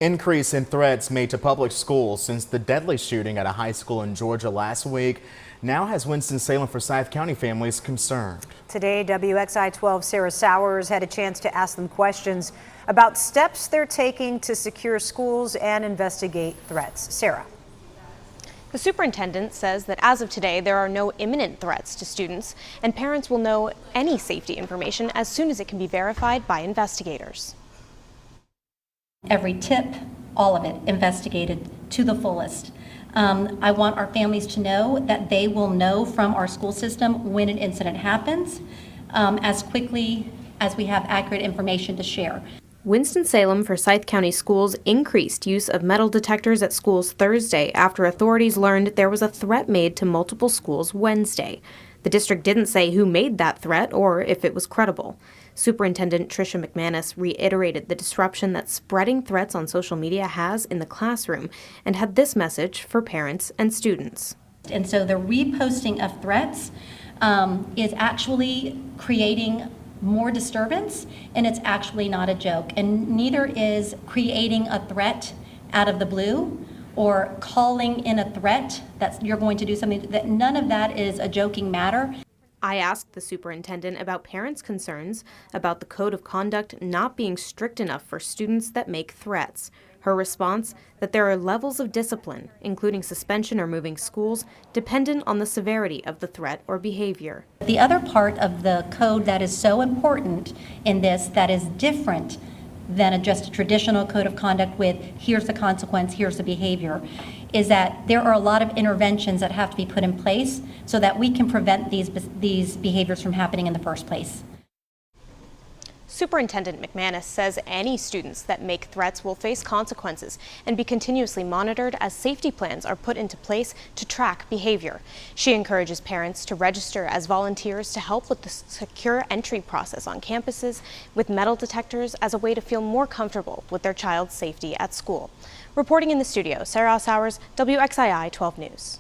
Increase in threats made to public schools since the deadly shooting at a high school in Georgia last week now has Winston-Salem Forsyth County families concerned. Today, WXI 12's Sarah Sowers had a chance to ask them questions about steps they're taking to secure schools and investigate threats. Sarah. The superintendent says that as of today, there are no imminent threats to students, and parents will know any safety information as soon as it can be verified by investigators. Every tip, all of it, investigated to the fullest. I want our families to know that they will know from our school system when an incident happens as quickly as we have accurate information to share. Winston-Salem Forsyth County Schools increased use of metal detectors at schools Thursday after authorities learned there was a threat made to multiple schools Wednesday. The district didn't say who made that threat or if it was credible. Superintendent Tricia McManus reiterated the disruption that spreading threats on social media has in the classroom and had this message for parents and students. And so the reposting of threats is actually creating more disturbance, and it's actually not a joke. And neither is creating a threat out of the blue or calling in a threat that you're going to do something. That none of that is a joking matter. I asked the superintendent about parents' concerns about the code of conduct not being strict enough for students that make threats. Her response, that there are levels of discipline, including suspension or moving schools, dependent on the severity of the threat or behavior. The other part of the code that is so important in this, that is different than just a traditional code of conduct with here's the consequence, here's the behavior, is that there are a lot of interventions that have to be put in place so that we can prevent these behaviors from happening in the first place. Superintendent McManus says any students that make threats will face consequences and be continuously monitored as safety plans are put into place to track behavior. She encourages parents to register as volunteers to help with the secure entry process on campuses with metal detectors as a way to feel more comfortable with their child's safety at school. Reporting in the studio, Sarah Sowers, WXII 12 News.